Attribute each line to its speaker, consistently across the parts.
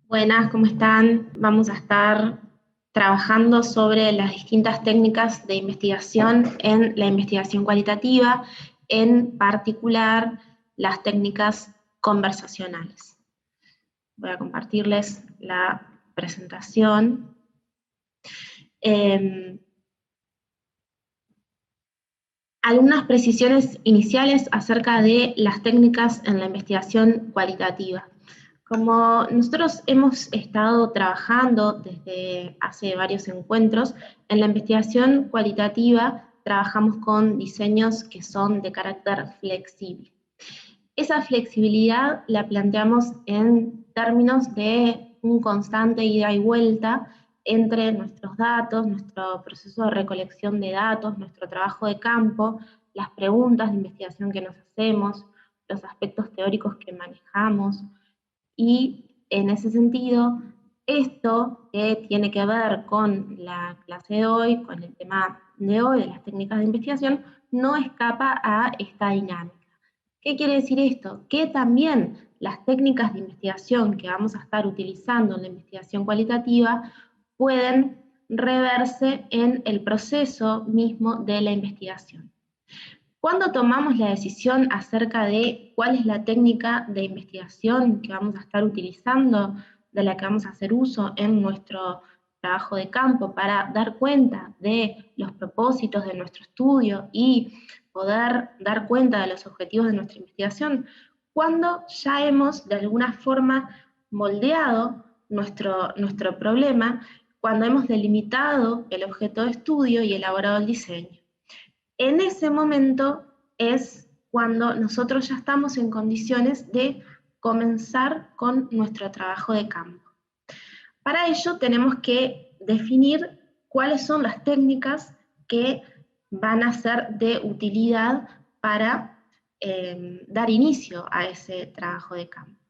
Speaker 1: Buenas, ¿cómo están? Vamos a estar trabajando sobre las distintas técnicas de investigación en la investigación cualitativa, en particular las técnicas conversacionales. Voy a compartirles la presentación. Algunas precisiones iniciales acerca de las técnicas en la investigación cualitativa. Como nosotros hemos estado trabajando desde hace varios encuentros, en la investigación cualitativa trabajamos con diseños que son de carácter flexible. Esa flexibilidad la planteamos en términos de un constante ida y vuelta entre nuestros datos, nuestro proceso de recolección de datos, nuestro trabajo de campo, las preguntas de investigación que nos hacemos, los aspectos teóricos que manejamos, y en ese sentido, esto que tiene que ver con la clase de hoy, con el tema de hoy, de las técnicas de investigación, no escapa a esta dinámica. ¿Qué quiere decir esto? Que también las técnicas de investigación que vamos a estar utilizando en la investigación cualitativa pueden reverse en el proceso mismo de la investigación. Cuando tomamos la decisión acerca de cuál es la técnica de investigación que vamos a estar utilizando, de la que vamos a hacer uso en nuestro trabajo de campo para dar cuenta de los propósitos de nuestro estudio y poder dar cuenta de los objetivos de nuestra investigación, cuando ya hemos de alguna forma moldeado nuestro problema, cuando hemos delimitado el objeto de estudio y elaborado el diseño. En ese momento es cuando nosotros ya estamos en condiciones de comenzar con nuestro trabajo de campo. Para ello tenemos que definir cuáles son las técnicas que van a ser de utilidad para dar inicio a ese trabajo de campo.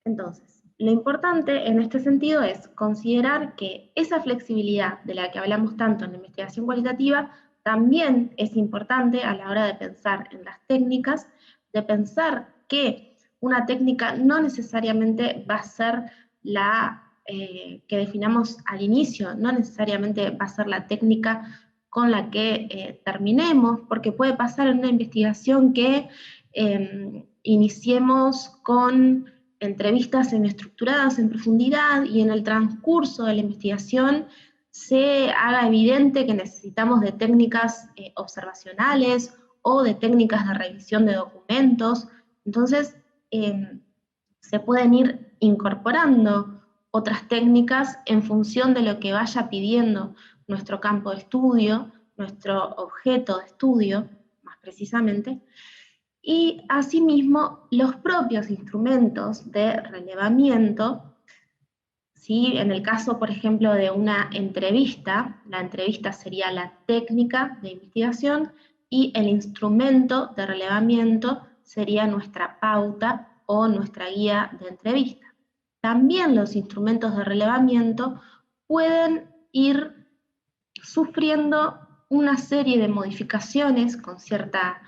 Speaker 1: Entonces, lo importante en este sentido es considerar que esa flexibilidad de la que hablamos tanto en la investigación cualitativa también es importante a la hora de pensar en las técnicas, de pensar que una técnica no necesariamente va a ser la que definamos al inicio, no necesariamente va a ser la técnica con la que terminemos, porque puede pasar en una investigación que iniciemos con entrevistas semiestructuradas en profundidad y en el transcurso de la investigación se haga evidente que necesitamos de técnicas observacionales o de técnicas de revisión de documentos. Entonces, se pueden ir incorporando otras técnicas en función de lo que vaya pidiendo nuestro campo de estudio, nuestro objeto de estudio, más precisamente, y asimismo los propios instrumentos de relevamiento. ¿Sí? En el caso, por ejemplo, de una entrevista, la entrevista sería la técnica de investigación y el instrumento de relevamiento sería nuestra pauta o nuestra guía de entrevista. También los instrumentos de relevamiento pueden ir sufriendo una serie de modificaciones con cierta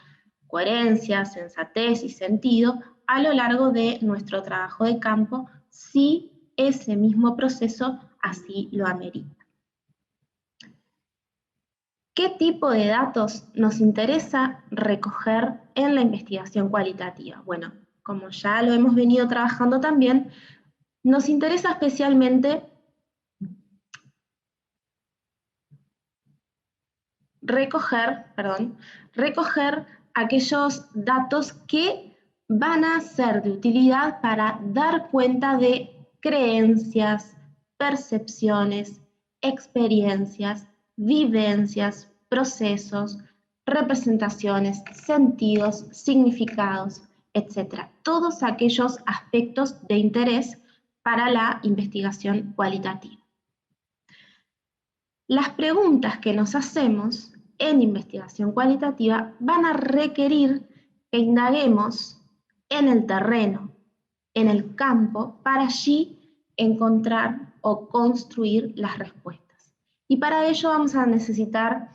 Speaker 1: coherencia, sensatez y sentido a lo largo de nuestro trabajo de campo, si ese mismo proceso así lo amerita. ¿Qué tipo de datos nos interesa recoger en la investigación cualitativa? Bueno, como ya lo hemos venido trabajando también, nos interesa especialmente recoger aquellos datos que van a ser de utilidad para dar cuenta de creencias, percepciones, experiencias, vivencias, procesos, representaciones, sentidos, significados, etc. Todos aquellos aspectos de interés para la investigación cualitativa. Las preguntas que nos hacemos en investigación cualitativa van a requerir que indaguemos en el terreno, en el campo, para allí encontrar o construir las respuestas. Y para ello vamos a necesitar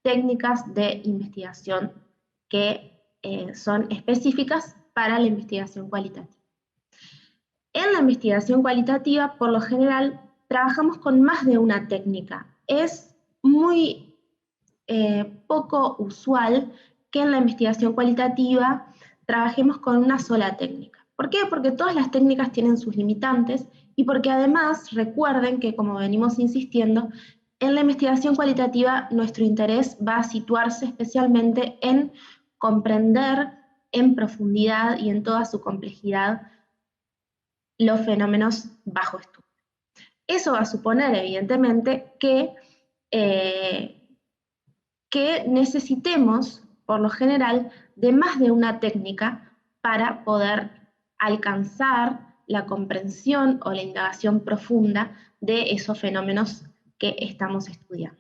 Speaker 1: técnicas de investigación que son específicas para la investigación cualitativa. En la investigación cualitativa, por lo general, trabajamos con más de una técnica. Es muy poco usual que en la investigación cualitativa trabajemos con una sola técnica. ¿Por qué? Porque todas las técnicas tienen sus limitantes y porque además recuerden que, como venimos insistiendo, en la investigación cualitativa nuestro interés va a situarse especialmente en comprender en profundidad y en toda su complejidad los fenómenos bajo estudio. Eso va a suponer, evidentemente, que necesitemos, por lo general, de más de una técnica para poder alcanzar la comprensión o la indagación profunda de esos fenómenos que estamos estudiando.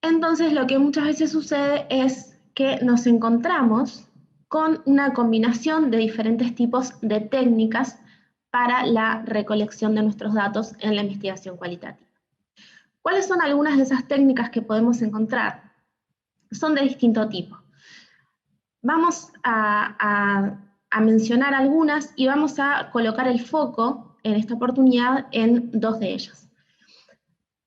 Speaker 1: Entonces, lo que muchas veces sucede es que nos encontramos con una combinación de diferentes tipos de técnicas para la recolección de nuestros datos en la investigación cualitativa. ¿Cuáles son algunas de esas técnicas que podemos encontrar? Son de distinto tipo. Vamos a mencionar algunas y vamos a colocar el foco en esta oportunidad en dos de ellas.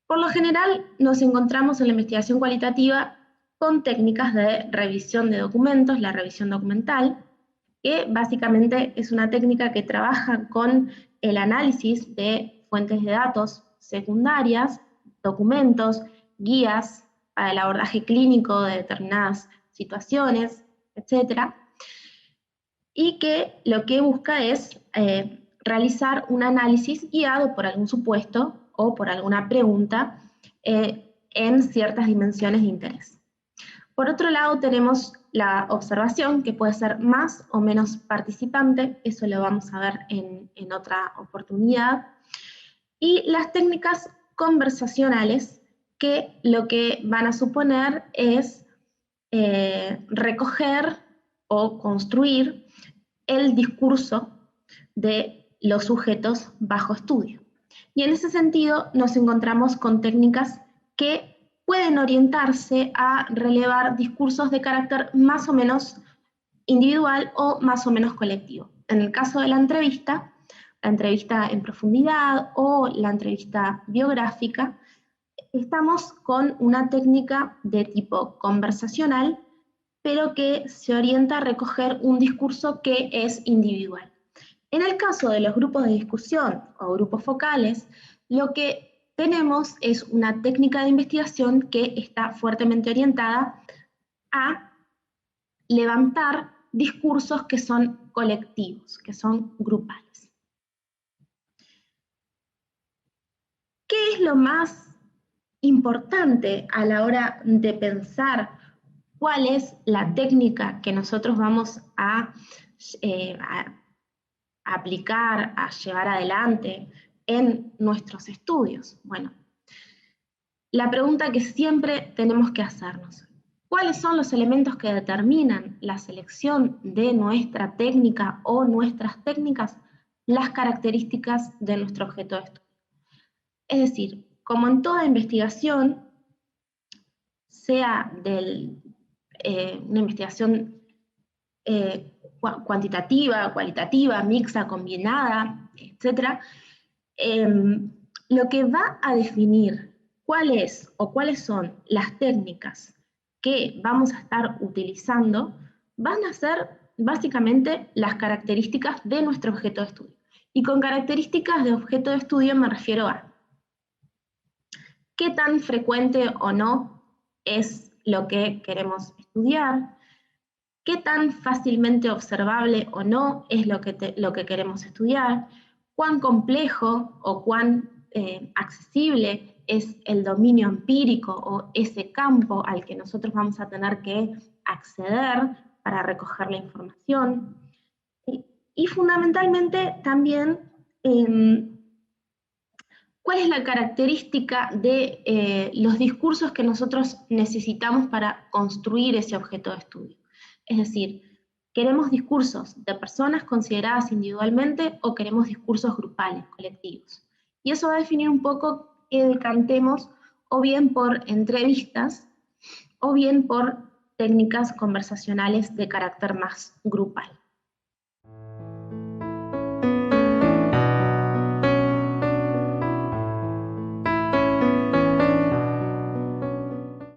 Speaker 1: Por lo general nos encontramos en la investigación cualitativa con técnicas de revisión de documentos, la revisión documental, que básicamente es una técnica que trabaja con el análisis de fuentes de datos secundarias, documentos, guías para el abordaje clínico de determinadas situaciones, etc. Y que lo que busca es realizar un análisis guiado por algún supuesto o por alguna pregunta en ciertas dimensiones de interés. Por otro lado, tenemos la observación, que puede ser más o menos participante, eso lo vamos a ver en otra oportunidad, y las técnicas conversacionales, que lo que van a suponer es recoger o construir el discurso de los sujetos bajo estudio. Y en ese sentido nos encontramos con técnicas que pueden orientarse a relevar discursos de carácter más o menos individual o más o menos colectivo. En el caso de la entrevista en profundidad o la entrevista biográfica, estamos con una técnica de tipo conversacional, pero que se orienta a recoger un discurso que es individual. En el caso de los grupos de discusión o grupos focales, lo que tenemos es una técnica de investigación que está fuertemente orientada a levantar discursos que son colectivos, que son grupales. ¿Qué es lo más importante a la hora de pensar cuál es la técnica que nosotros vamos a aplicar, a llevar adelante en nuestros estudios? Bueno, la pregunta que siempre tenemos que hacernos: ¿cuáles son los elementos que determinan la selección de nuestra técnica o nuestras técnicas? Las características de nuestro objeto de estudio. Es decir, como en toda investigación, sea una investigación cuantitativa, cualitativa, mixta, combinada, etc., lo que va a definir cuál es o cuáles son las técnicas que vamos a estar utilizando van a ser básicamente las características de nuestro objeto de estudio. Y con características de objeto de estudio me refiero a qué tan frecuente o no es lo que queremos estudiar, qué tan fácilmente observable o no es lo que queremos estudiar, cuán complejo o cuán accesible es el dominio empírico o ese campo al que nosotros vamos a tener que acceder para recoger la información. Y fundamentalmente también, ¿cuál es la característica de los discursos que nosotros necesitamos para construir ese objeto de estudio? Es decir, ¿Queremos discursos de personas consideradas individualmente o queremos discursos grupales, colectivos? Y eso va a definir un poco que decantemos o bien por entrevistas o bien por técnicas conversacionales de carácter más grupal.